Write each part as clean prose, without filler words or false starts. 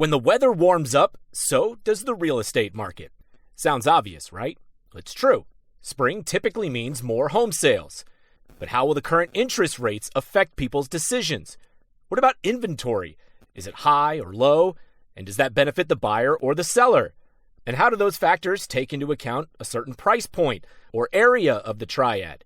When the weather warms up, so does the real estate market. Sounds obvious, right? It's true. Spring typically means more home sales. But how will the current interest rates affect people's decisions? What about inventory? Is it high or low? And does that benefit the buyer or the seller? And how do those factors take into account a certain price point or area of the triad?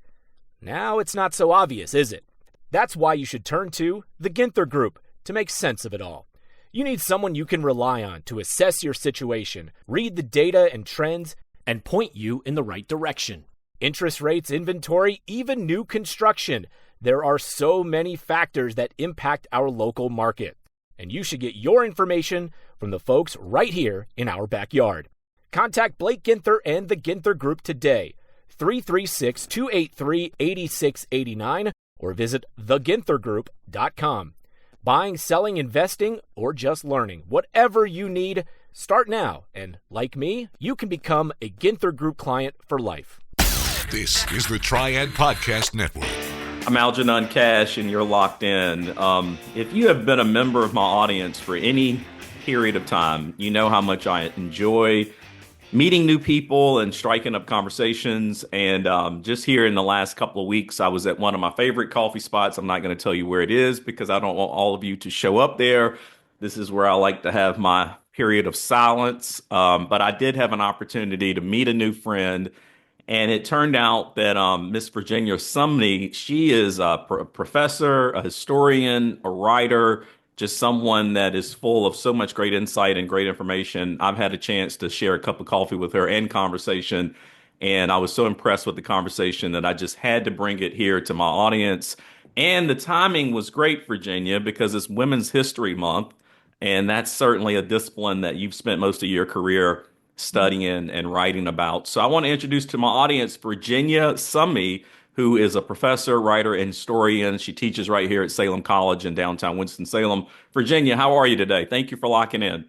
Now it's not so obvious, is it? That's why you should turn to the Ginther Group to make sense of it all. You need someone you can rely on to assess your situation, read the data and trends, and point you in the right direction. Interest rates, inventory, even new construction. There are so many factors that impact our local market. And you should get your information from the folks right here in our backyard. Contact Blake Ginther and the Ginther Group today, 336-283-8689, or visit theginthergroup.com. Buying, selling, investing, or just learning, whatever you need, start now. And like me, you can become a Ginther Group client for life. This is the Triad Podcast Network. I'm Algernon Cash, and you're locked in. If you have been a member of my audience for any period of time, you know how much I enjoy meeting new people and striking up conversations. And just here in the last couple of weeks, I was at one of my favorite coffee spots. I'm not going to tell you where it is because I don't want all of you to show up there. This is where I like to have my period of silence. But I did have an opportunity to meet a new friend. And it turned out that Miss Virginia Summey, she is a professor, a historian, a writer, just someone that is full of so much great insight and great information. I've had a chance to share a cup of coffee with her and conversation, and I was so impressed with the conversation that I just had to bring it here to my audience. And the timing was great, Virginia, because it's Women's History Month, and that's certainly a discipline that you've spent most of your career studying and writing about. So I want to introduce to my audience Virginia Summey, who is a professor, writer, and historian. She teaches right here at Salem College in downtown Winston-Salem. Virginia, how are you today? Thank you for locking in.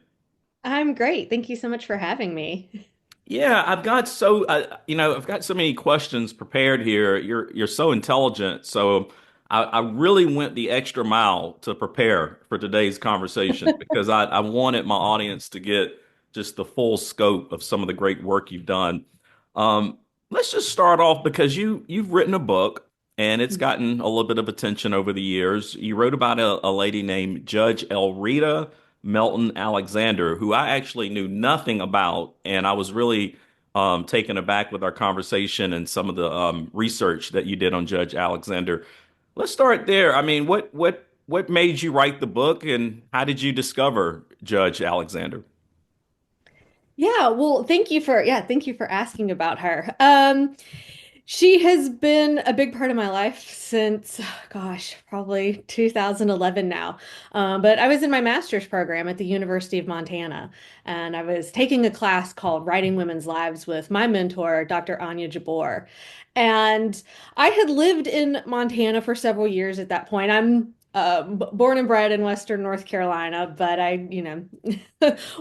I'm great. Thank you so much for having me. Yeah, I've got so many questions prepared here. You're so intelligent, so I really went the extra mile to prepare for today's conversation because I wanted my audience to get just the full scope of some of the great work you've done. Let's just start off because you've written a book and it's gotten a little bit of attention over the years. You wrote about a lady named Judge Elreta Melton Alexander, who I actually knew nothing about, and I was really taken aback with our conversation and some of the research that you did on Judge Alexander. Let's start there. I mean, what made you write the book, and how did you discover Judge Alexander? Yeah, well, thank you for asking about her. She has been a big part of my life since, probably 2011 now. But I was in my master's program at the University of Montana, and I was taking a class called Writing Women's Lives with my mentor, Dr. Anya Jabor. And I had lived in Montana for several years at that point. I'm born and bred in Western North Carolina, but I,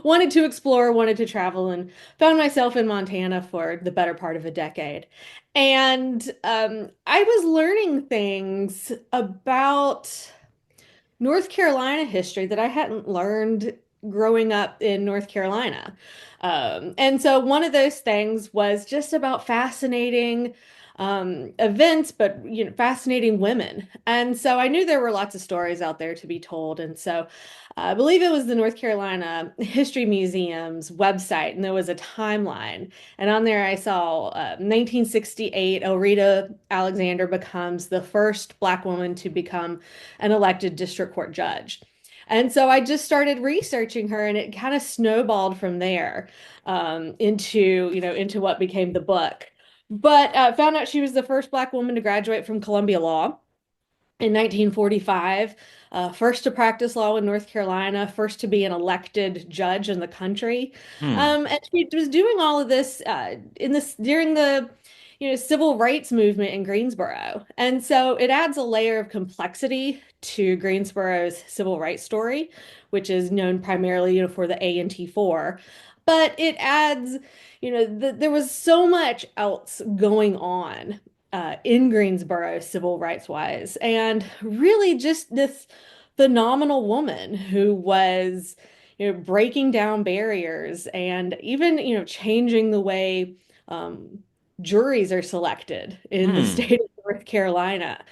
wanted to explore, wanted to travel, and found myself in Montana for the better part of a decade. And I was learning things about North Carolina history that I hadn't learned growing up in North Carolina. And so one of those things was just about fascinating events, but fascinating women. And so I knew there were lots of stories out there to be told. And so I believe it was the North Carolina History Museum's website, and there was a timeline. And on there I saw 1968, Elreta Alexander becomes the first Black woman to become an elected district court judge. And so I just started researching her, and it kind of snowballed from there into what became the book. But found out she was the first Black woman to graduate from Columbia Law in 1945, first to practice law in North Carolina, first to be an elected judge in the country. And she was doing all of this during the civil rights movement in Greensboro. And so it adds a layer of complexity to Greensboro's civil rights story, which is known primarily for the A&T 4. But it adds, there was so much else going on in Greensboro civil rights wise, and really just this phenomenal woman who was, breaking down barriers and even, changing the way um, juries are selected in the Hmm. state of North Carolina,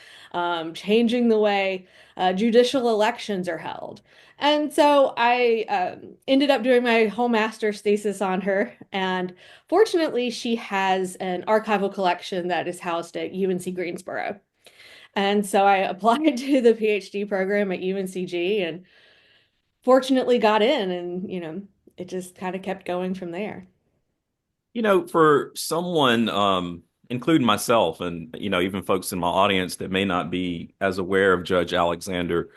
changing the way judicial elections are held. And so I ended up doing my whole master's thesis on her. And fortunately, she has an archival collection that is housed at UNC Greensboro. And so I applied to the PhD program at UNCG and fortunately got in, and it just kind of kept going from there. For someone, including myself and, even folks in my audience that may not be as aware of Judge Alexander,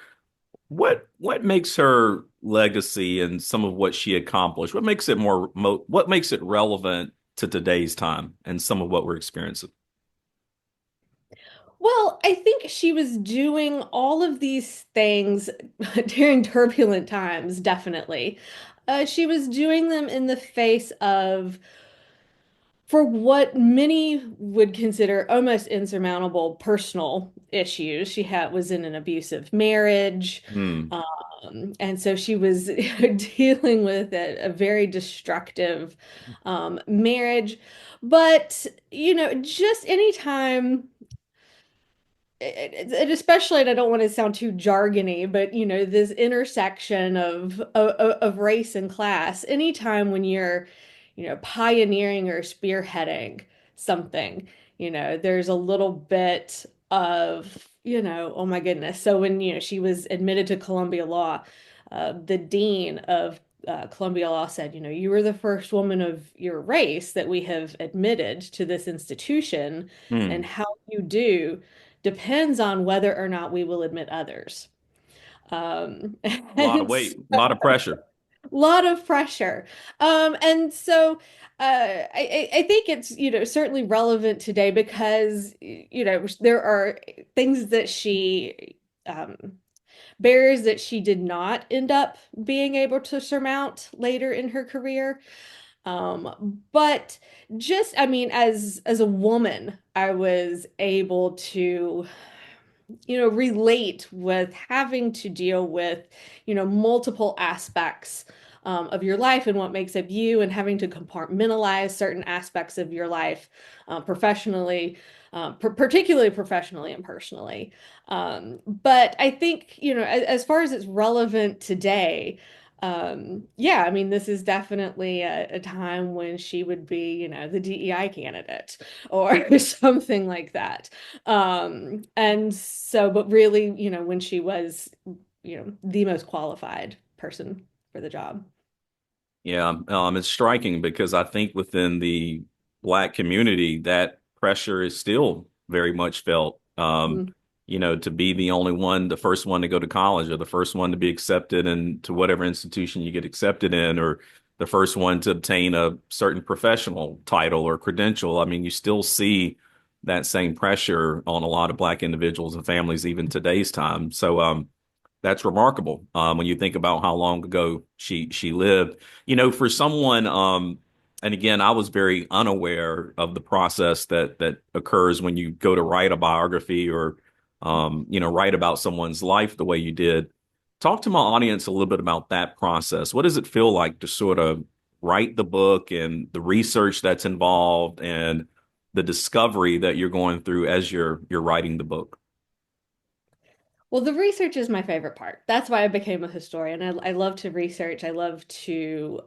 what makes her legacy and some of what she accomplished, what makes it relevant to today's time and some of what we're experiencing? Well, I think she was doing all of these things during turbulent times, definitely. She was doing them in the face of, for what many would consider almost insurmountable personal issues. She was in an abusive marriage, Hmm. and so she was dealing with a very destructive marriage. But just anytime and especially, and I don't want to sound too jargony, but this intersection of race and class, anytime when you're, pioneering or spearheading something, there's a little bit of, oh my goodness. So when, she was admitted to Columbia Law, the dean of Columbia Law said, you were the first woman of your race that we have admitted to this institution, and Hmm. how you do depends on whether or not we will admit others. A lot of And weight, a lot of pressure. a lot of pressure. And so I think it's, certainly relevant today because, there are things that um, barriers that she did not end up being able to surmount later in her career. But just, I mean, as a woman, I was able to relate with having to deal with, multiple aspects of your life and what makes up you, and having to compartmentalize certain aspects of your life professionally, particularly professionally and personally. But I think, as far as it's relevant today, yeah, I mean, this is definitely a time when she would be, the DEI candidate or something like that. And so, but really, when she was, the most qualified person for the job. Yeah, it's striking because I think within the Black community, that pressure is still very much felt. Mm. To be the only one, the first one to go to college, or the first one to be accepted into whatever institution you get accepted in, or the first one to obtain a certain professional title or credential. I mean, you still see that same pressure on a lot of Black individuals and families, even today's time. So, that's remarkable when you think about how long ago she lived. For someone, and again, I was very unaware of the process that occurs when you go to write a biography or write about someone's life the way you did. Talk to my audience a little bit about that process. What does it feel like to sort of write the book and the research that's involved and the discovery that you're going through as you're writing the book? Well, the research is my favorite part. That's why I became a historian. I love to research. I love to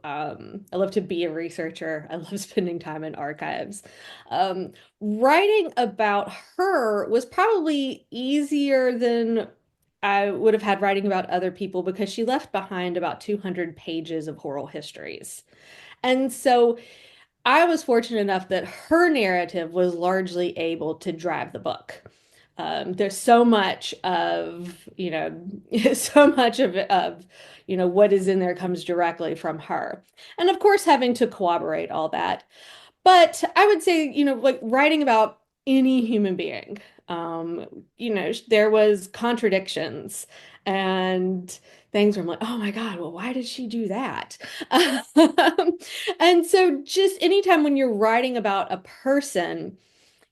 be a researcher. I love spending time in archives. Writing about her was probably easier than I would have had writing about other people because she left behind about 200 pages of oral histories. And so I was fortunate enough that her narrative was largely able to drive the book. There's so much of, so much of, what is in there comes directly from her. And of course, having to corroborate all that. But I would say, like writing about any human being, there was contradictions and things where I'm like, oh my God, well, why did she do that? And so just anytime when you're writing about a person,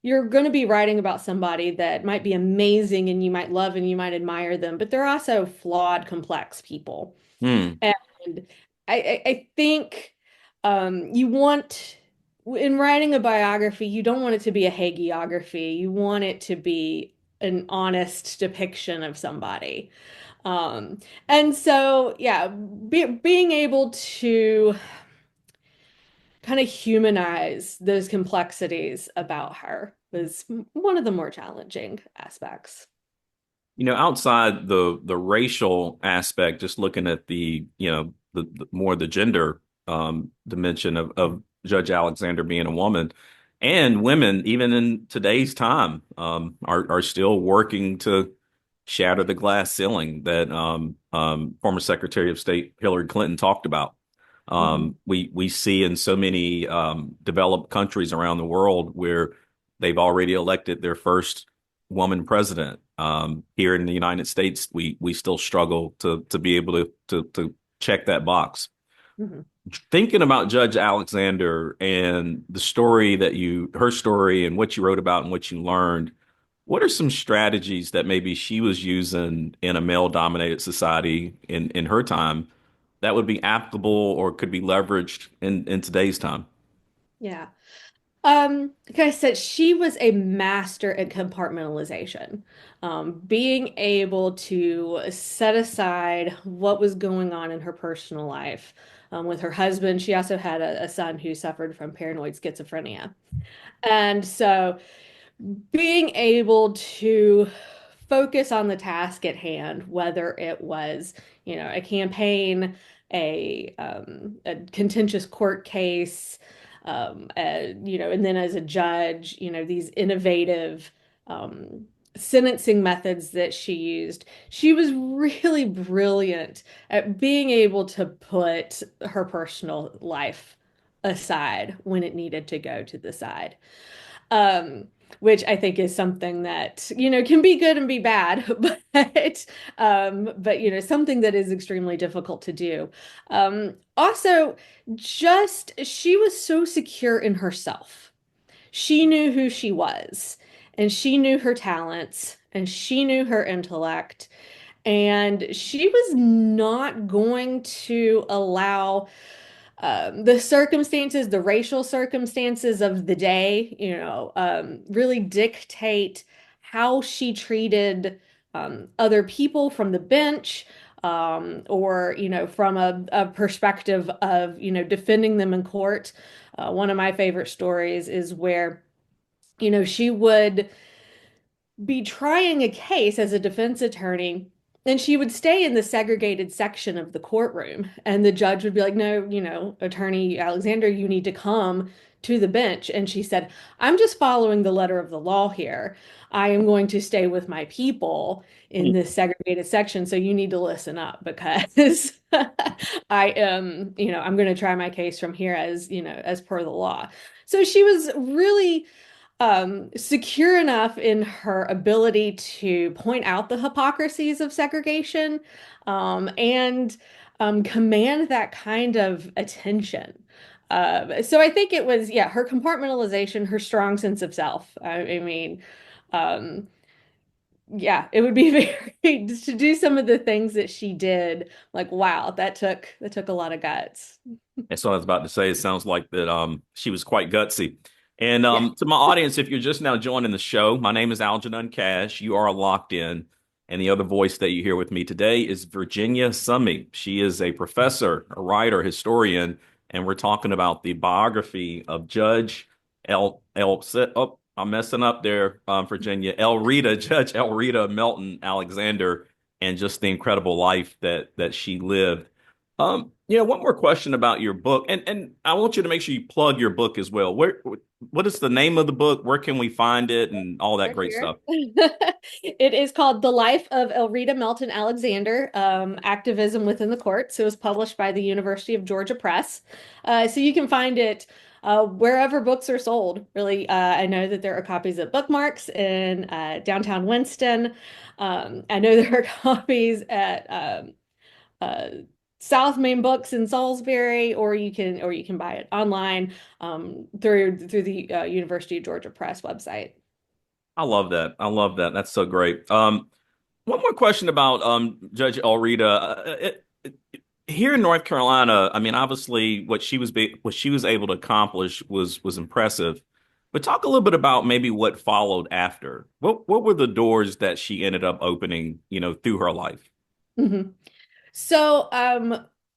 you're going to be writing about somebody that might be amazing and you might love and you might admire them, but they're also flawed, complex people. Hmm. And I think you want, in writing a biography, you don't want it to be a hagiography. You want it to be an honest depiction of somebody. And so, yeah, being able to kind of humanize those complexities about her was one of the more challenging aspects. Outside the racial aspect, just looking at the more the gender dimension of Judge Alexander being a woman, and women, even in today's time, are still working to shatter the glass ceiling that former Secretary of State Hillary Clinton talked about. Mhm. We see in so many developed countries around the world where they've already elected their first woman president. Here in the United States, we still struggle to be able to check that box. Mhm. Thinking about Judge Alexander and the story her story and what you wrote about and what you learned, what are some strategies that maybe she was using in a male-dominated society in her time that would be applicable or could be leveraged in today's time? Yeah. Like I said, she was a master at compartmentalization. Being able to set aside what was going on in her personal life. With her husband, she also had a son who suffered from paranoid schizophrenia. And so being able to focus on the task at hand, whether it was, a campaign, a contentious court case, and then as a judge, these innovative sentencing methods that she used. She was really brilliant at being able to put her personal life aside when it needed to go to the side. Um, which I think is something that, can be good and be bad, but something that is extremely difficult to do. Also, just she was so secure in herself. She knew who she was, and she knew her talents, and she knew her intellect, and she was not going to allow the circumstances, the racial circumstances of the day, really dictate how she treated other people from the bench, or, from a perspective of, defending them in court. One of my favorite stories is where, she would be trying a case as a defense attorney, and she would stay in the segregated section of the courtroom. And the judge would be like, no, Attorney Alexander, you need to come to the bench. And she said, I'm just following the letter of the law here. I am going to stay with my people in this segregated section. So you need to listen up because I am, I'm going to try my case from here as per the law. So she was really secure enough in her ability to point out the hypocrisies of segregation, and command that kind of attention. So I think it was, yeah, her compartmentalization, her strong sense of self. I mean, um, yeah, it would be very to do some of the things that she did. Like, wow, that took a lot of guts. That's what I was about to say. It sounds like that she was quite gutsy. And Yeah. to my audience, if you're just now joining the show, my name is Algernon Cash. You are locked in. And the other voice that you hear with me today is Virginia Summey. She is a professor, a writer, historian, and we're talking about the biography of Judge oh, I'm messing up there, Virginia. Judge Elreta Melton Alexander, and just the incredible life that she lived. One more question about your book, and I want you to make sure you plug your book as well. What is the name of the book? Where can we find it, and all that Right great here. stuff? It is called The Life of Elreta Melton Alexander, Activism Within the Courts. It was published by the University of Georgia Press. So you can find it wherever books are sold. Really, I know that there are copies at Bookmarks in downtown Winston. I know there are copies at uh, South Main Books in Salisbury, or you can buy it online through the University of Georgia Press website. I love that. I love that. That's so great. One more question about Judge Elreta. Here in North Carolina, I mean, obviously, what she was able to accomplish was impressive. But talk a little bit about maybe what followed after. What were the doors that she ended up opening, through her life? Mhm. So,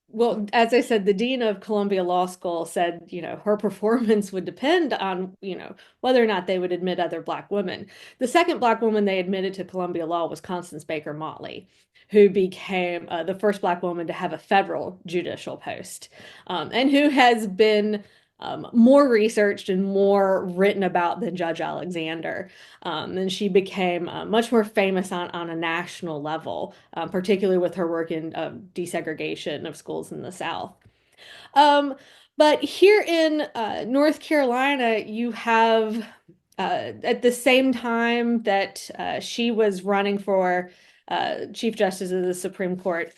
well, as I said, the dean of Columbia Law School said, her performance would depend on, whether or not they would admit other Black women. The second Black woman they admitted to Columbia Law was Constance Baker Motley, who became the first Black woman to have a federal judicial post, and who has been more researched and more written about than Judge Alexander. And she became much more famous on a national level, particularly with her work in desegregation of schools in the South. Um, but here in North Carolina, you have, at the same time that she was running for Chief Justice of the Supreme Court,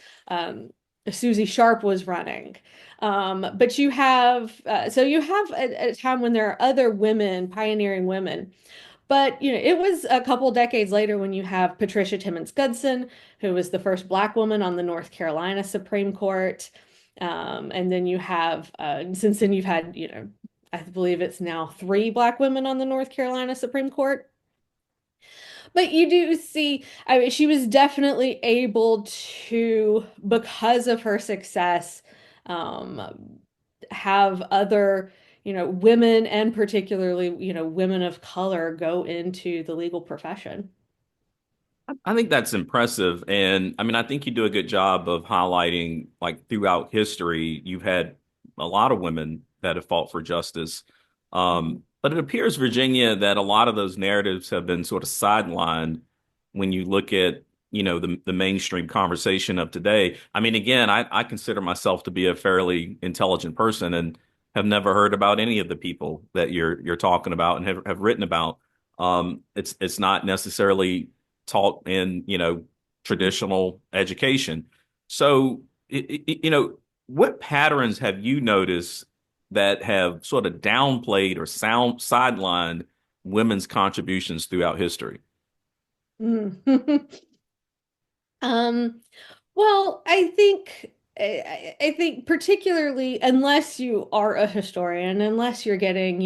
Susie Sharp was running. But you have, so you have a time when there are other women, pioneering women. But it was a couple decades later when you have Patricia Timmons Goodson, who was the first Black woman on the North Carolina Supreme Court. And then you have, since then you've had, I believe it's now three Black women on the North Carolina Supreme Court. But you do see, I mean, she was definitely able to, because of her success, have other, women and particularly, women of color go into the legal profession. I think that's impressive. And I mean, I think you do a good job of highlighting, like, throughout history, you've had a lot of women that have fought for justice. But it appears, Virginia, that a lot of those narratives have been sort of sidelined when you look at, the mainstream conversation of today. I mean, again, I consider myself to be a fairly intelligent person and have never heard about any of the people that you're talking about and have written about. It's not necessarily taught in traditional education. So what patterns have you noticed that have sort of downplayed or sidelined women's contributions throughout history? Mm. Um, well, I think particularly unless you are a historian, unless you're getting,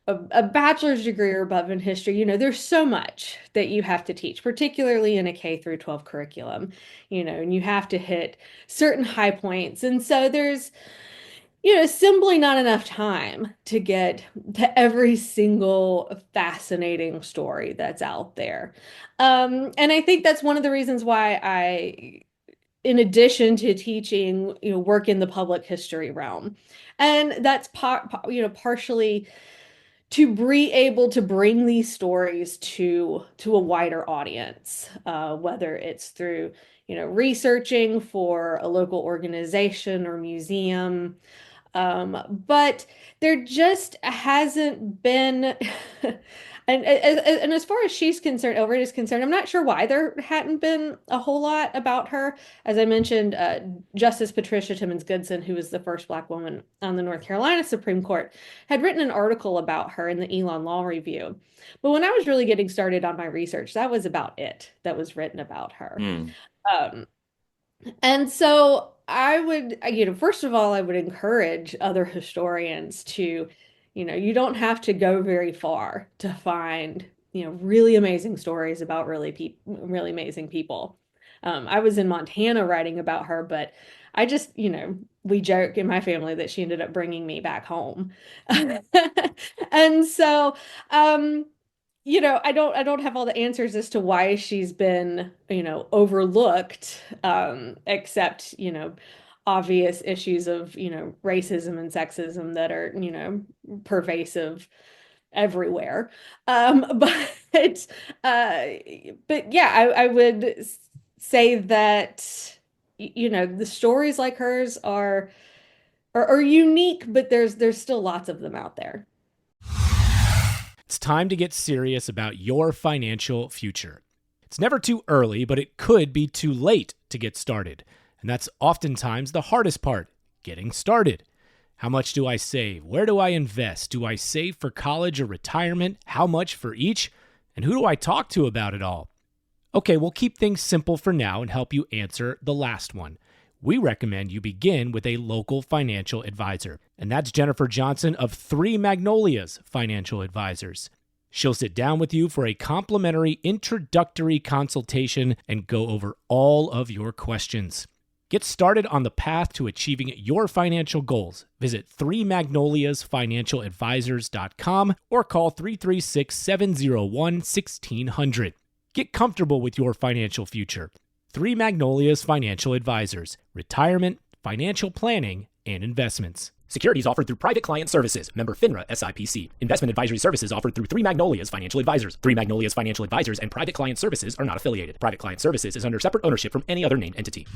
a bachelor's degree or above in history, there's so much that you have to teach, particularly in a K through 12 curriculum, and you have to hit certain high points. And so there's, simply not enough time to get to every single fascinating story that's out there. And I think that's one of the reasons why in addition to teaching, work in the public history realm. And that's partially to be able to bring these stories to a wider audience, whether it's through, researching for a local organization or museum. But there just hasn't been, and as far as she's concerned, Elreta is concerned, I'm not sure why there hadn't been a whole lot about her. As I mentioned, Justice Patricia Timmons Goodson, who was the first Black woman on the North Carolina Supreme Court, had written an article about her in the Elon Law Review. But when I was really getting started on my research, that was about it that was written about her. Hmm. Um, and so I would, first of all, I would encourage other historians to, you don't have to go very far to find, really amazing stories about really amazing people. I was in Montana writing about her, but I just, we joke in my family that she ended up bringing me back home. And so, I don't have all the answers as to why she's been, overlooked, except, obvious issues of, racism and sexism that are, pervasive everywhere. But yeah, I would say that, the stories like hers are unique, but there's still lots of them out there. It's time to get serious about your financial future. It's never too early, but it could be too late to get started. And that's oftentimes the hardest part, getting started. How much do I save? Where do I invest? Do I save for college or retirement? How much for each? And who do I talk to about it all? Okay, we'll keep things simple for now and help you answer the last one. we recommend you begin with a local financial advisor. And that's Jennifer Johnson of Three Magnolias Financial Advisors. She'll sit down with you for a complimentary introductory consultation and go over all of your questions. Get started on the path to achieving your financial goals. Visit threemagnoliasfinancialadvisors.com or call 336-701-1600. Get comfortable with your financial future. Three Magnolias Financial Advisors. Retirement, financial planning, and investments. Securities offered through Private Client Services. Member FINRA SIPC. Investment advisory services offered through Three Magnolias Financial Advisors. Three Magnolias Financial Advisors and Private Client Services are not affiliated. Private Client Services is under separate ownership from any other named entity.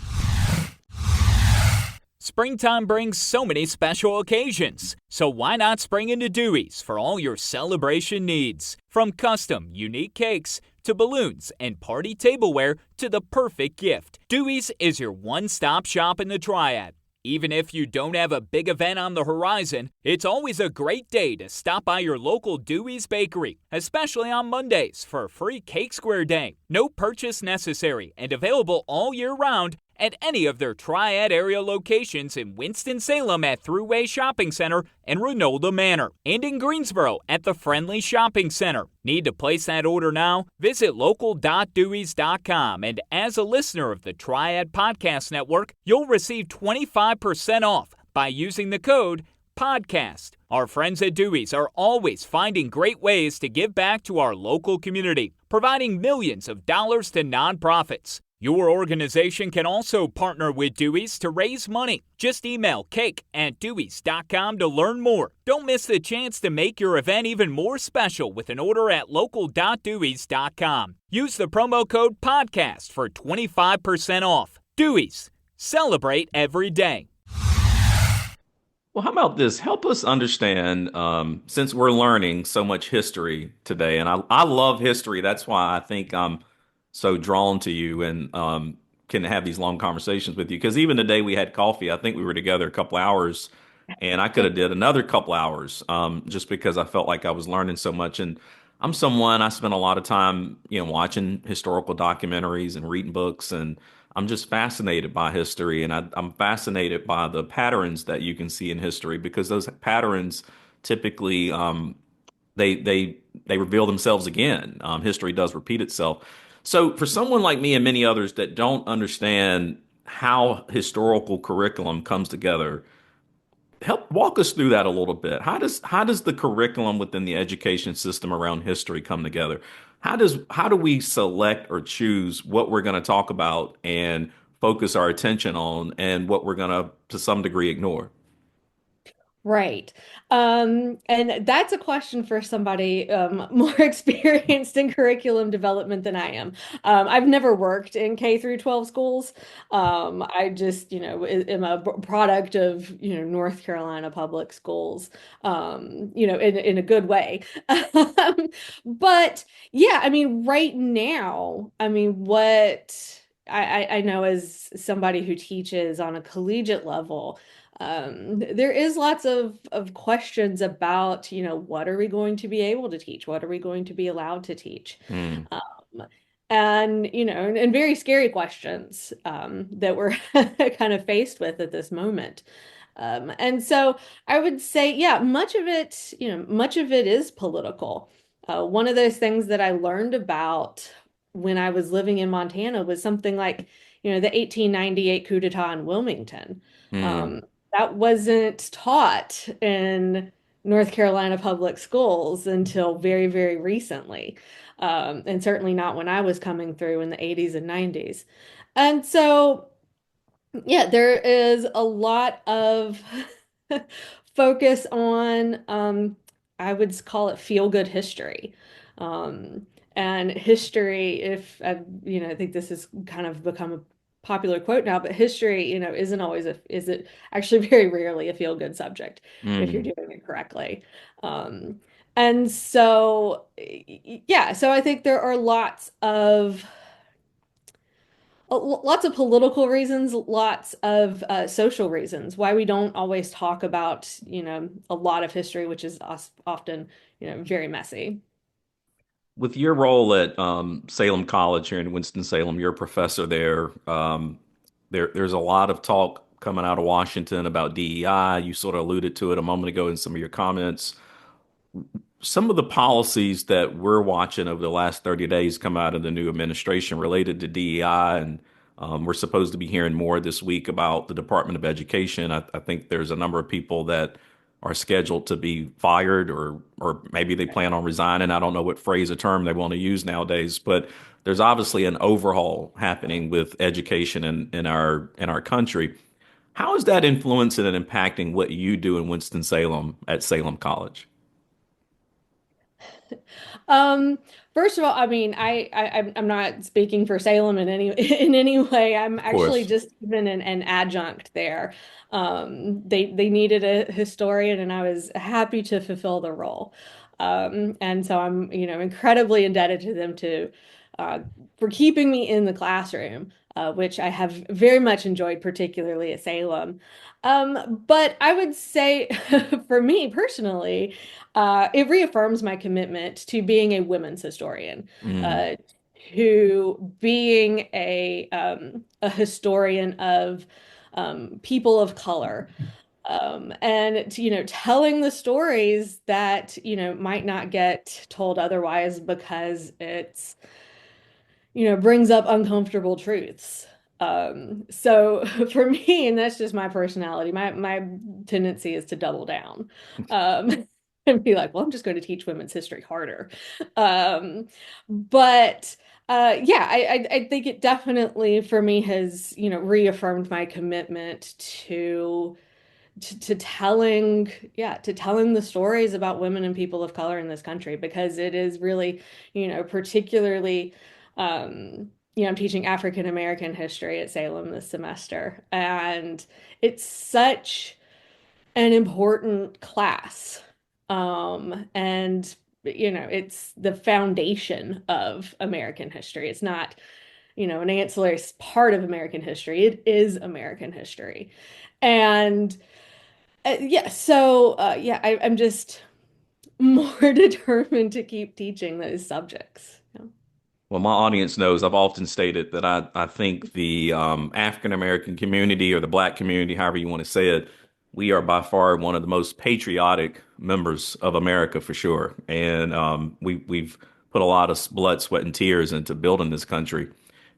Springtime brings so many special occasions, so why not spring into Dewey's for all your celebration needs? From custom, unique cakes to balloons and party tableware to the perfect gift, Dewey's is your one-stop shop in the Triad. Even if you don't have a big event on the horizon, it's always a great day to stop by your local Dewey's Bakery, especially on Mondays for a free Cake Square Day. No purchase necessary and available all year round at any of their Triad area locations in Winston-Salem at Thruway Shopping Center and Renolda Manor, and in Greensboro at the Friendly Shopping Center. Need to place that order now? Visit local.deweys.com, and as a listener of the Triad Podcast Network, you'll receive 25% off by using the code PODCAST. Our friends at Dewey's are always finding great ways to give back to our local community, providing millions of dollars to nonprofits. Your organization can also partner with Dewey's to raise money. Just email cake@deweys.com to learn more. Don't miss the chance to make your event even more special with an order at local.deweys.com. Use the promo code PODCAST for 25% off. Dewey's. Celebrate every day. Well, how about this? Help us understand, since we're learning so much history today, and I love history. That's why I think I'm so drawn to you and can have these long conversations with you. Because even today we had coffee. I think we were together a couple hours, and I could have did another couple hours just because I felt like I was learning so much. And I spent a lot of time, watching historical documentaries and reading books, and I'm just fascinated by history, and I'm fascinated by the patterns that you can see in history because those patterns typically they reveal themselves again. History does repeat itself. So for someone like me and many others that don't understand how historical curriculum comes together, help walk us through that a little bit. How does the curriculum within the education system around history come together? How do we select or choose what we're going to talk about and focus our attention on and what we're going to some degree ignore? Right. And that's a question for somebody more experienced in curriculum development than I am. I've never worked in K through 12 schools. I just, am a product of, North Carolina public schools, in a good way. But yeah, right now, what I know as somebody who teaches on a collegiate level, there is lots of questions about, what are we going to be able to teach? What are we going to be allowed to teach? Mm. And very scary questions that we're kind of faced with at this moment. And so I would say, yeah, much of it is political. One of those things that I learned about when I was living in Montana was something like, the 1898 coup d'etat in Wilmington. Mm. That wasn't taught in North Carolina public schools until very, very recently. And certainly not when I was coming through in the 80s and 90s. And so, yeah, there is a lot of focus on, I would call it feel-good history. And history, I think this has kind of become a popular quote now, but history, is it actually very rarely a feel-good subject if you're Mm. doing it correctly. And so, yeah, so I think there are lots of political reasons, lots of social reasons why we don't always talk about, a lot of history, which is often, very messy. With your role at Salem College here in Winston-Salem, you're a professor there. there's a lot of talk coming out of Washington about DEI. You sort of alluded to it a moment ago in some of your comments. Some of the policies that we're watching over the last 30 days come out of the new administration related to DEI, and we're supposed to be hearing more this week about the Department of Education. I think there's a number of people that are scheduled to be fired, or maybe they plan on resigning. I don't know what phrase or term they want to use nowadays, but there's obviously an overhaul happening with education in our country. How is that influencing and impacting what you do in Winston-Salem at Salem College? Um, First of all, I mean, I'm not speaking for Salem in any in any way. I'm Of actually course. just even an adjunct there. They needed a historian, and I was happy to fulfill the role. And so I'm, incredibly indebted to them uh, for keeping me in the classroom, which I have very much enjoyed, particularly at Salem. But I would say, for me personally, it reaffirms my commitment to being a women's historian, Mm. uh, to being a historian of people of color, and telling the stories that might not get told otherwise because it's brings up uncomfortable truths. So for me, and that's just my personality, my tendency is to double down, and be like, well, I'm just going to teach women's history harder. Um, but yeah, I think it definitely for me has, reaffirmed my commitment to telling, yeah, to telling the stories about women and people of color in this country, because it is really, particularly, I'm teaching African American history at Salem this semester, and it's such an important class. And it's the foundation of American history. It's not, an ancillary part of American history. It is American history. And yeah, so yeah, I'm just more determined to keep teaching those subjects. Yeah. Well, my audience knows I've often stated that I think the African American community or the Black community, however you want to say it, we are by far one of the most patriotic members of America for sure. And we've put a lot of blood, sweat, and tears into building this country.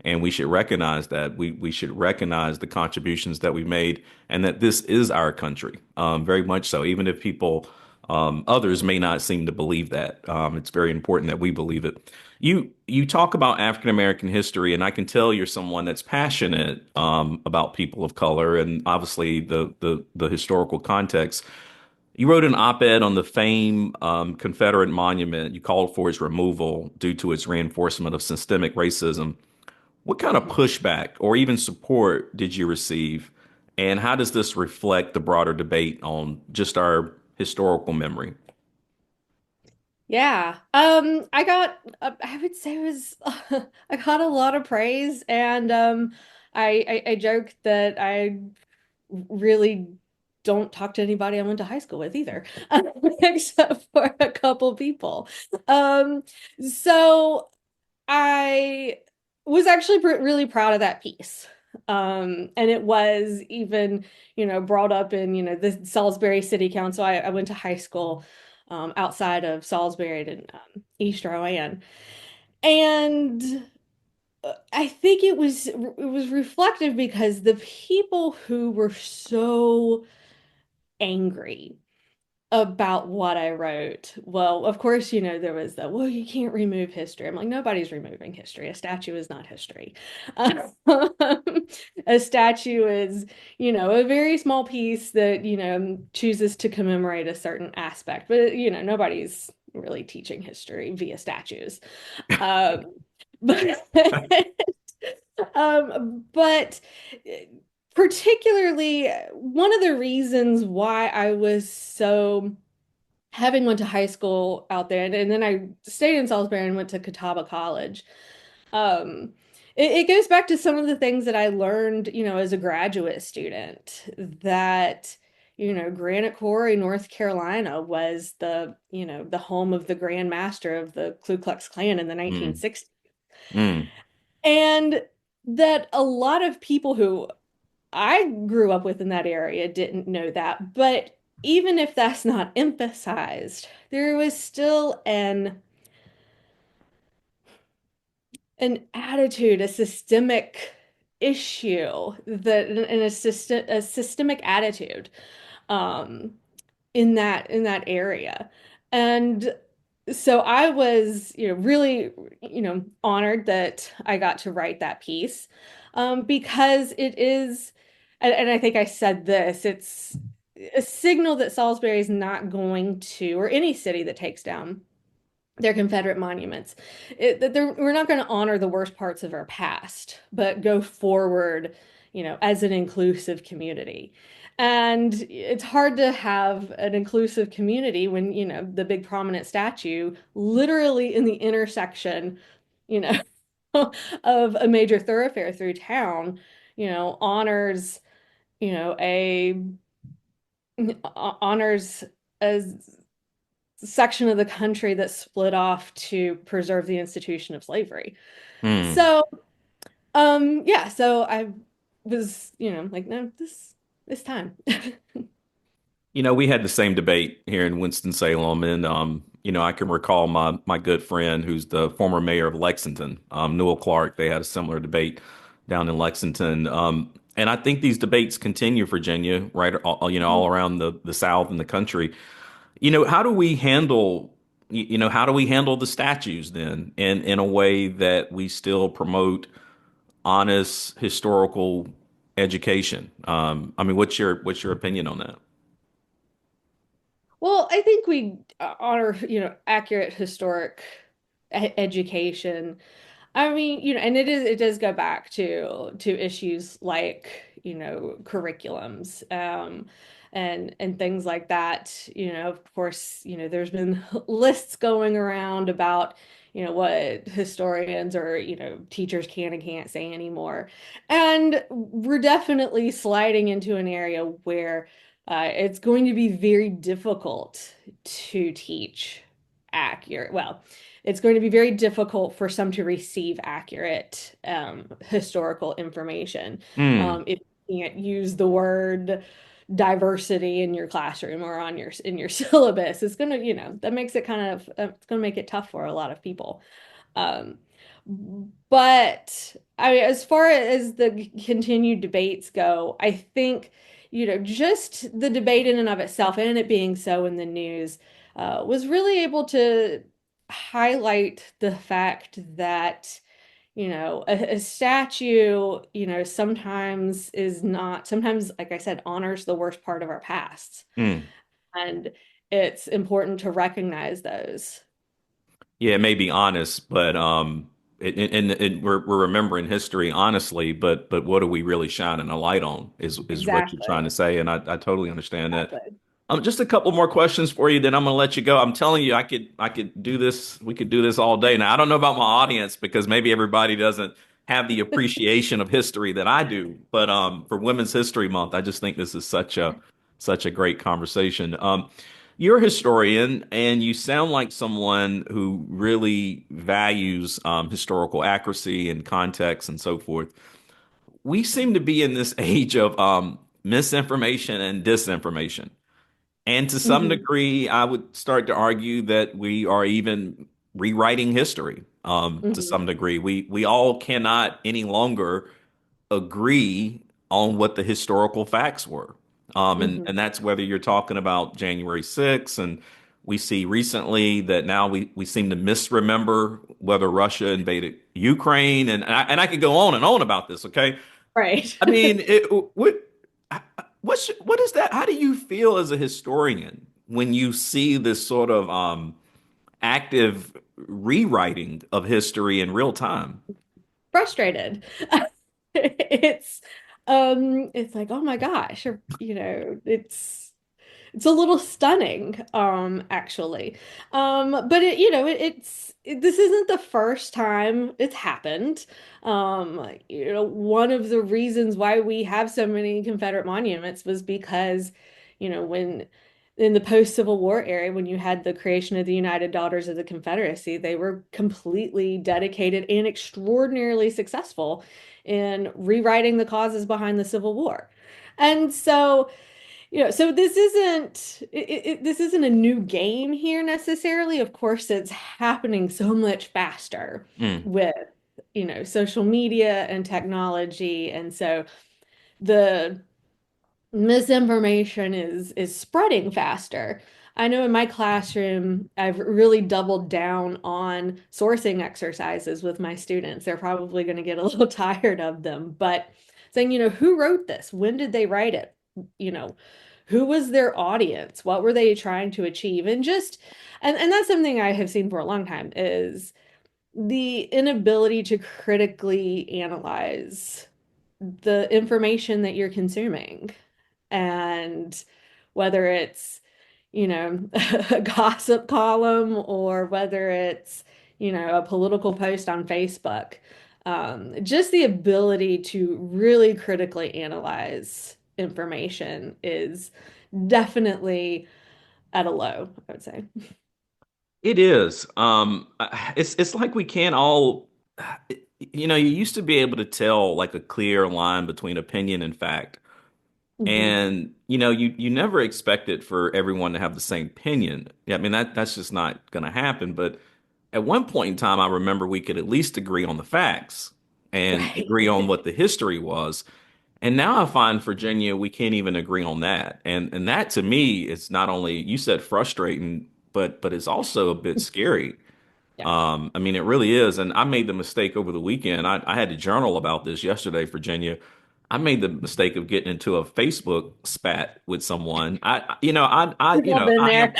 And we should recognize that. We should recognize the contributions that we made and that this is our country, very much so. Even if people, others may not seem to believe that. It's very important that we believe it. You talk about African American history, and I can tell you're someone that's passionate about people of color and obviously the historical context. You wrote an op-ed on the famed Confederate monument. You called for its removal due to its reinforcement of systemic racism. What kind of pushback or even support did you receive? And how does this reflect the broader debate on just our historical memory? Yeah. I got, I would say it was, I got a lot of praise, and I joked that I really don't talk to anybody I went to high school with either, except for a couple people. So I was actually really proud of that piece. And it was even, brought up in, the Salisbury City Council. I went to high school outside of Salisbury in East Rowan. And I think it was reflective because the people who were so angry about what I wrote. Well, of course, there was the, well, you can't remove history. I'm like, nobody's removing history. A statue is not history. Um, a statue is, a very small piece that, chooses to commemorate a certain aspect. But, nobody's really teaching history via statues. Um, but, but particularly one of the reasons why I was so having went to high school out there, and then I stayed in Salisbury and went to Catawba College. Um, it goes back to some of the things that I learned, as a graduate student, that, Granite Quarry, North Carolina was the home of the Grand Master of the Ku Klux Klan in the Mm, 1960s. mm, And that a lot of people who I grew up within that area didn't know that. But even if that's not emphasized, there was still an attitude, a systemic issue that and a systemic attitude um in that area. And so I was, really, honored that I got to write that piece, because it is, and I think I said this, it's a signal that Salisbury is not going to, or any city that takes down their Confederate monuments, that we're not going to honor the worst parts of our past, but go forward, as an inclusive community. And it's hard to have an inclusive community when, the big prominent statue literally in the intersection, you know, of a major thoroughfare through town, honors, a honors a section of the country that split off to preserve the institution of slavery. Hmm. So, yeah, so I was, like, no, this time. We had the same debate here in Winston-Salem, and I can recall my good friend who's the former mayor of Lexington, Newell Clark. They had a similar debate down in Lexington, and I think these debates continue, Virginia, right? All around the South and the country. How do we handle, how do we handle the statues then, in a way that we still promote honest historical education? I mean, what's your opinion on that? Well, I think we honor, accurate historic education. I mean, and it does go back to issues like, curriculums, and things like that. Of course, there's been lists going around about, what historians or, teachers can and can't say anymore. And we're definitely sliding into an area where it's going to be very difficult to teach accurate. Well, it's going to be very difficult for some to receive accurate historical information. Hmm. If you can't use the word diversity in your classroom or on your in your syllabus, it's gonna, that makes it kind of it's gonna make it tough for a lot of people. Um, but I mean, as far as the continued debates go, I think, just the debate in and of itself and it being so in the news was really able to highlight the fact that, a statue, sometimes is not, sometimes, like I said, honors the worst part of our pasts. Hmm. And it's important to recognize those. Yeah, it may be honest, but we're remembering history honestly, but what are we really shining a light on is what you're trying Exactly. to say, and I totally understand that. Exactly. Just a couple more questions for you, then I'm gonna let you go. I'm telling you, I could do this. We could do this all day. Now, I don't know about my audience because maybe everybody doesn't have the appreciation of history that I do, but for Women's History Month, I just think this is such a great conversation. You're a historian, and you sound like someone who really values historical accuracy and context and so forth. We seem to be in this age of misinformation and disinformation. And to some Mhm. degree, I would start to argue that we are even rewriting history. To Mhm. some degree, we all cannot any longer agree on what the historical facts were. And Mhm. that's whether you're talking about January 6th, and we see recently that now we seem to misremember whether Russia invaded Ukraine, and I could go on and on about this. Okay, Right. I mean, what is that? How do you feel as a historian when you see this sort of active rewriting of history in real time? Frustrated. It's it's like, oh my gosh, or, it's a little stunning, actually. But this isn't the first time it's happened. One of the reasons why we have so many Confederate monuments was because, when in the post-Civil War era, when you had the creation of the United Daughters of the Confederacy, they were completely dedicated and extraordinarily successful in rewriting the causes behind the Civil War. And so, so this isn't a new game here necessarily. Of course, it's happening so much faster Mm. with, social media and technology. And so the misinformation is spreading faster. I know in my classroom, I've really doubled down on sourcing exercises with my students. They're probably going to get a little tired of them, but saying, who wrote this? When did they write it? You know, who was their audience? What were they trying to achieve? And that's something I have seen for a long time is the inability to critically analyze the information that you're consuming. And whether it's, a gossip column or whether it's, a political post on Facebook, just the ability to really critically analyze information is definitely at a low, I would say. It is. It's like we can't all, you used to be able to tell like a clear line between opinion and fact. Mhm. And you never expected for everyone to have the same opinion. Yeah, I mean that's just not going to happen. But at one point in time, I remember we could at least agree on the facts and Right. agree on what the history was. And now I find Virginia, we can't even agree on that. And that to me is not only you said frustrating, but it's also a bit scary. Yeah. I mean, it really is. And I made the mistake over the weekend. I had to journal about this yesterday, Virginia. I made the mistake of getting into a Facebook spat with someone. We've all been there.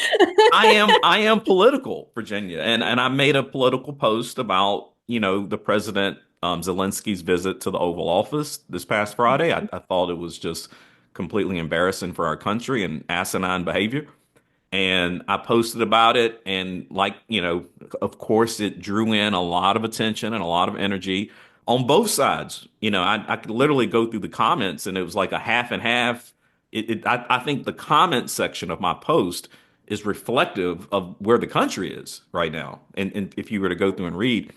I am political, Virginia, and I made a political post about the president Zelensky's visit to the Oval Office this past Friday. I thought it was just completely embarrassing for our country and asinine behavior. And I posted about it, and of course, it drew in a lot of attention and a lot of energy on both sides. I could literally go through the comments, and it was like a half and half. I think the comment section of my post is reflective of where the country is right now. And if you were to go through and read,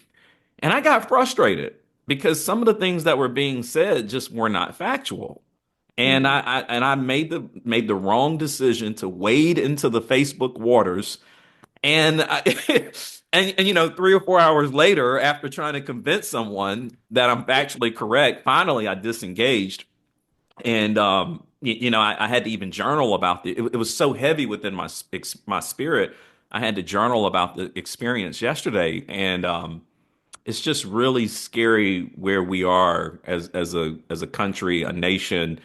and I got frustrated because some of the things that were being said just were not factual. And Mhm. I made the wrong decision to wade into the Facebook waters. And and 3 or 4 hours later, after trying to convince someone that I'm actually correct, finally I disengaged. And I had to even journal about it was so heavy within my spirit. I had to journal about the experience yesterday. And it's just really scary where we are as a country, a nation,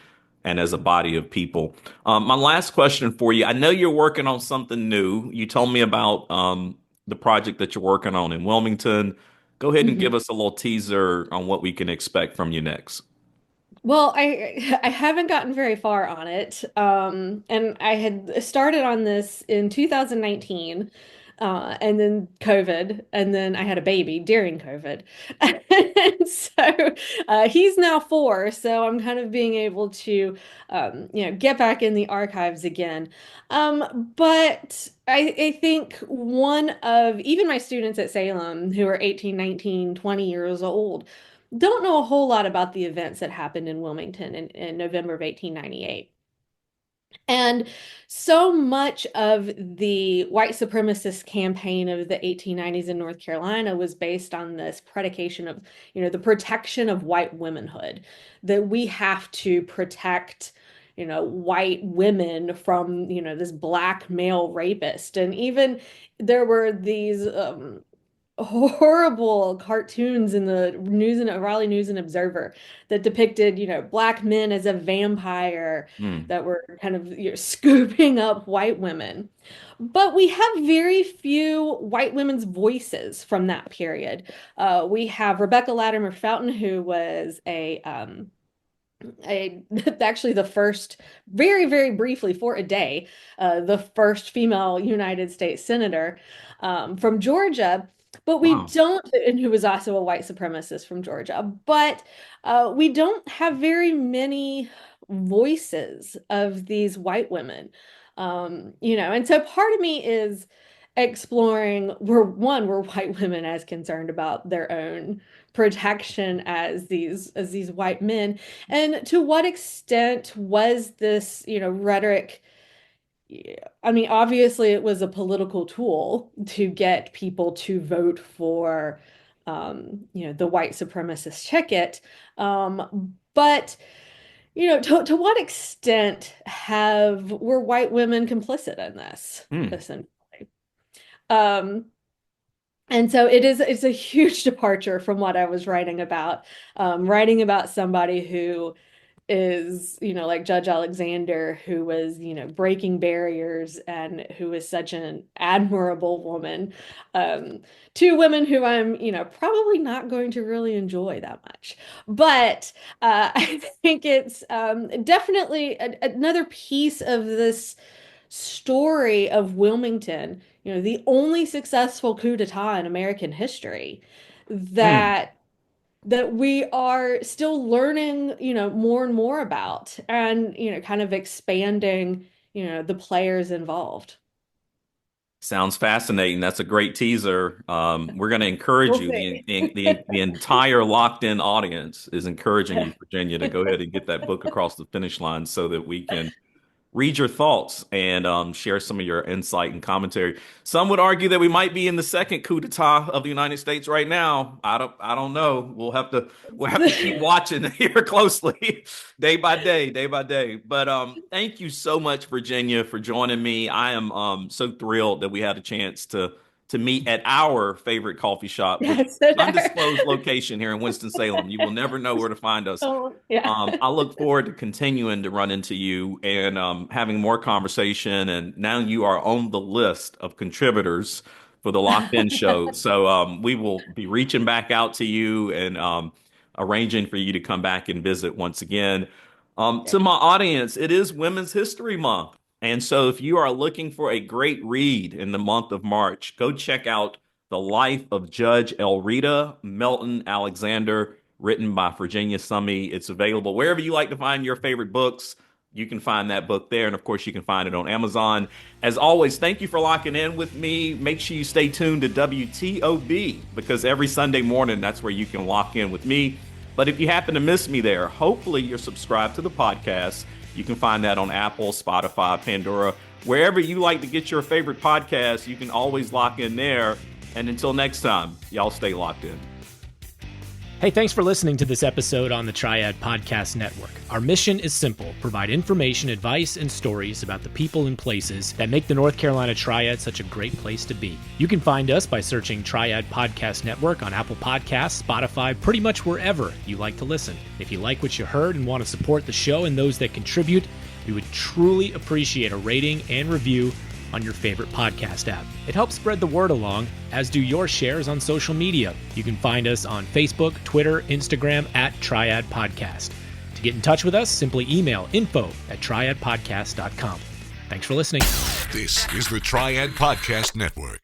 and as a body of people. My last question for you: I know you're working on something new. You told me about the project that you're working on in Wilmington. Go ahead and give Mhm. us a little teaser on what we can expect from you next. Well, I haven't gotten very far on it. And I had started on this in 2019, and then COVID, and then I had a baby during COVID. And so he's now 4, so I'm kind of being able to get back in the archives again. But I think one of even my students at Salem who are 18, 19, 20 years old don't know a whole lot about the events that happened in Wilmington in November of 1898. And so much of the white supremacist campaign of the 1890s in North Carolina was based on this predication of, the protection of white womanhood, that we have to protect, white women from, this black male rapist. And even there were these horrible cartoons in the news and Raleigh News and Observer that depicted, black men as a vampire Hmm. that were kind of scooping up white women. But we have very few white women's voices from that period. We have Rebecca Latimer Fountain, who was a actually the first, very, very briefly for a day, the first female United States senator from Georgia. But we Wow. don't, and who was also a white supremacist from Georgia, but we don't have very many voices of these white women. And so part of me is exploring, were white women as concerned about their own protection as these white men, and to what extent was this, rhetoric. I mean, obviously it was a political tool to get people to vote for, the white supremacist ticket. But to what extent were white women complicit in this, essentially? And so it's a huge departure from what I was writing about somebody who is, like Judge Alexander, who was, breaking barriers and who was such an admirable woman, to women who I'm, probably not going to really enjoy that much. But I think it's definitely another piece of this story of Wilmington, the only successful coup d'etat in American history, that we are still learning, more and more about, and, kind of expanding, the players involved. Sounds fascinating. That's a great teaser. We're going to encourage you. The entire Locked In audience is encouraging you, Virginia, to go ahead and get that book across the finish line so that we can read your thoughts and share some of your insight and commentary. Some would argue that we might be in the second coup d'etat of the United States right now. I don't know. We'll have to keep watching here closely, day by day. But thank you so much, Virginia, for joining me. I am so thrilled that we had a chance to meet at our favorite coffee shop, Yes, undisclosed location here in Winston-Salem. You will never know where to find us. Oh, yeah. I look forward to continuing to run into you and having more conversation. And now you are on the list of contributors for the Locked In show. So we will be reaching back out to you and arranging for you to come back and visit once again. To my audience, it is Women's History Month. And so if you are looking for a great read in the month of March, go check out The Life of Judge Elreta Melton Alexander, written by Virginia Summey. It's available wherever you like to find your favorite books. You can find that book there. And of course, you can find it on Amazon. As always, thank you for locking in with me. Make sure you stay tuned to WTOB, because every Sunday morning, that's where you can lock in with me. But if you happen to miss me there, hopefully you're subscribed to the podcast. You can find that on Apple, Spotify, Pandora, wherever you like to get your favorite podcast. You can always lock in there. And until next time, y'all stay locked in. Hey, thanks for listening to this episode on the Triad Podcast Network. Our mission is simple: provide information, advice, and stories about the people and places that make the North Carolina Triad such a great place to be. You can find us by searching Triad Podcast Network on Apple Podcasts, Spotify, pretty much wherever you like to listen. If you like what you heard and want to support the show and those that contribute, we would truly appreciate a rating and review on your favorite podcast app. It helps spread the word along, as do your shares on social media. You can find us on Facebook, Twitter, Instagram at Triad Podcast. To get in touch with us, simply email info@triadpodcast.com. Thanks for listening. This is the Triad Podcast Network.